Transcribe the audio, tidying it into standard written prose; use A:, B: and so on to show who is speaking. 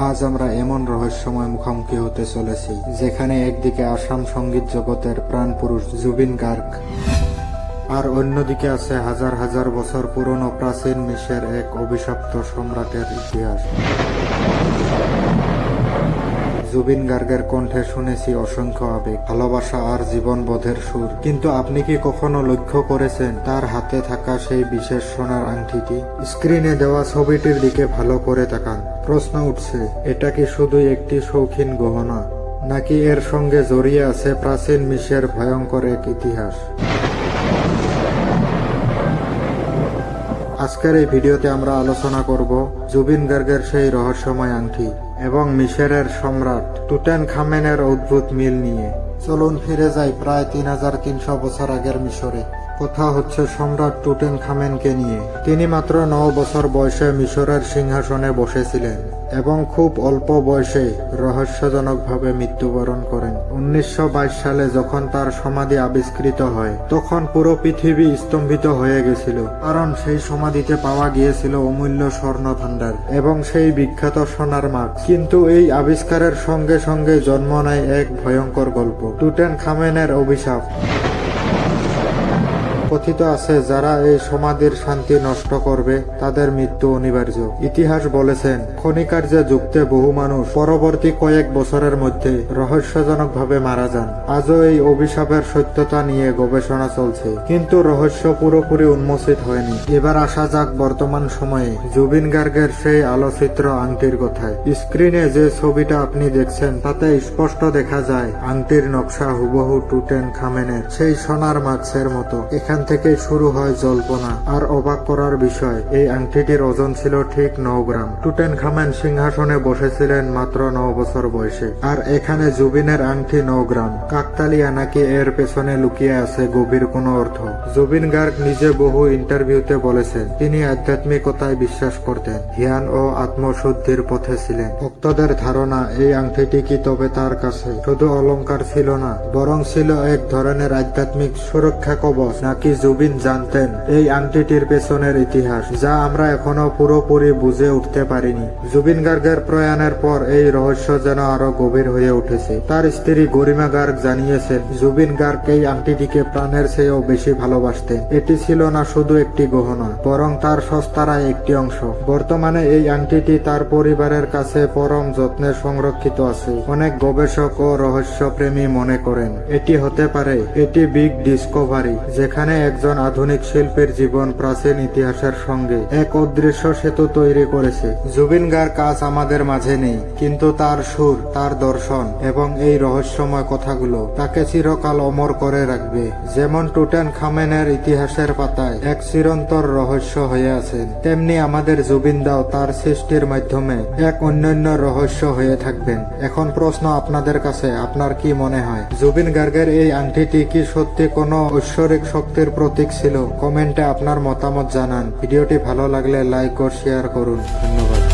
A: আজ আমরা এমন রহস্যময় মুখোমুখি হতে চলেছি যেখানে একদিকে আসাম সঙ্গীত জগতের প্রাণ পুরুষ জুবিন গার্গ, আর অন্যদিকে আছে হাজার হাজার বছর পুরনো প্রাচীন মিশরের এক অভিশপ্ত সম্রাটের ইতিহাস। জুবিন গার্গের কণ্ঠে শুনেছি অসংখ্য আবেগ, ভালোবাসা আর জীবনবোধের সুর, কিন্তু আপনি কি কখনো লক্ষ্য করেছেন তার হাতে থাকা সেই বিশেষ সোনার আংটিটি? স্ক্রিনে দেওয়া ছবিটির দিকে ভালো করে তাকান। প্রশ্ন উঠছে, এটা কি শুধুই একটি শৌখিন গহনা, নাকি এর সঙ্গে জড়িয়ে আছে প্রাচীন মিশরের ভয়ঙ্কর এক ইতিহাস? আজকের এই ভিডিওতে আমরা আলোচনা করব জুবিন গার্গের সেই রহস্যময় আংটি এবং মিশরের সম্রাট টুটানখামেনের অদ্ভুত মিল নিয়ে। চলুন ফিরে যাই প্রায় 3300 বছর আগের মিশরে। কথা হচ্ছে সম্রাট টুটানখামেনকে নিয়ে। তিনি মাত্র 9 বছর বয়সে মিশরের সিংহাসনে বসেছিলেন এবং খুব অল্প বয়সে রহস্যজনকভাবে মৃত্যুবরণ করেন। 1922 সালে যখন তার সমাধি আবিষ্কৃত হয় তখন পুরো পৃথিবী স্তম্ভিত হয়ে গেছিল, কারণ সেই সমাধিতে পাওয়া গিয়েছিল অমূল্য স্বর্ণ ভাণ্ডার এবং সেই বিখ্যাত সোনার মাছ। কিন্তু এই আবিষ্কারের সঙ্গে সঙ্গে জন্ম নেয় এক ভয়ঙ্কর গল্প, টুটানখামেনের অভিশাপ। কথিত আছে যারা এই সমাধির শান্তি নষ্ট করবে তাদের মৃত্যু অনিবার্য। ইতিহাস বলেছেন খনিকার্যে যুক্তে বহু মানুষ পরবর্তী কয়েক বছরের মধ্যে রহস্যজনকভাবে মারা যান। আজও এই অভিশাপের সত্যতা নিয়ে গবেষণা চলছে, কিন্তু রহস্য পুরোপুরি উন্মোচিত হয়নি। এবার আসা যাক বর্তমান সময়ে জুবিন গার্গের সেই আলোচিত আংটির কথায়। স্ক্রিনে যে ছবিটা আপনি দেখছেন তাতে স্পষ্ট দেখা যায় আংটির নকশা হুবহু টুটানখামেনের সেই সোনার মাছের মতো। এখান থেকে শুরু হয় জল্পনা, আর অবাক করার বিষয় এই আংটিটির ওজন ছিল ঠিক 9 গ্রাম। টুটানখামেন সিংহাসনে বসেছিলেন মাত্র 9 বছর বয়সে, আর এখানে জুবিনের আংটি 9 গ্রাম। কাকতালিয়া নাকি এর পেছনে লুকিয়ে আছে গভীর কোনো অর্থ? জুবিন গার্গ নিজে বহু ইন্টারভিউতে বলেছেন তিনি আধ্যাত্মিকতায় বিশ্বাস করতেন, ধ্যান ও আত্মশুদ্ধির পথে ছিলেন। ভক্তদের ধারণা এই আংটিটি কি তবে তার কাছে শুধু অলংকার ছিল না, বরং ছিল এক ধরনের আধ্যাত্মিক সুরক্ষা কবচ। নাকি জুবিন জানতেন এই আংটিটির পেছনের ইতিহাস, যা আমরা এখনো পুরোপুরি বুঝে উঠতে পারিনি? জুবিন গার্গের প্রয়াণের পর এই রহস্য যেন আরো গভীর হয়ে উঠেছে। তার স্ত্রী গরিমা গার্গ জানিয়েছেন জুবিন গার্গ এই আংটিটিকে প্রাণের চেয়েও বেশি ভালোবাসতেন। এটি ছিল না শুধু একটি গহনা, বরং তার সস্তারায় একটি অংশ। বর্তমানে এই আংটিটি তার পরিবারের কাছে পরম যত্নে সংরক্ষিত আছে। অনেক গবেষক ও রহস্যপ্রেমী মনে করেন এটি হতে পারে এটি বিগ ডিসকভারি, যেখানে একজন আধুনিক শিল্পীর জীবন প্রাচীন ইতিহাসের সঙ্গে এক অদৃশ্য সেতু তৈরি করেছে। জুবিন গার্গ আজ আমাদের মাঝে নেই, কিন্তু তার সুর, তার দর্শন এবং এই রহস্যময় কথাগুলো তাকে চিরকাল অমর করে রাখবে। যেমন টুটানখামেনের ইতিহাসের পাতায় এক চিরন্তর রহস্য হয়ে আছেন, তেমনি আমাদের জুবিন দাও তার সৃষ্টির মাধ্যমে এক অন্যান্য রহস্য হয়ে থাকবেন। এখন প্রশ্ন আপনাদের কাছে, আপনার কি মনে হয় জুবিন গার্গের এই আংটিটি কি সত্যি কোনো ঐশ্বরিক শক্তির প্রতীক ছিল? কমেন্টে আপনার মতামত জানান। ভিডিওটি ভালো লাগলে লাইক ও শেয়ার করুন। ধন্যবাদ।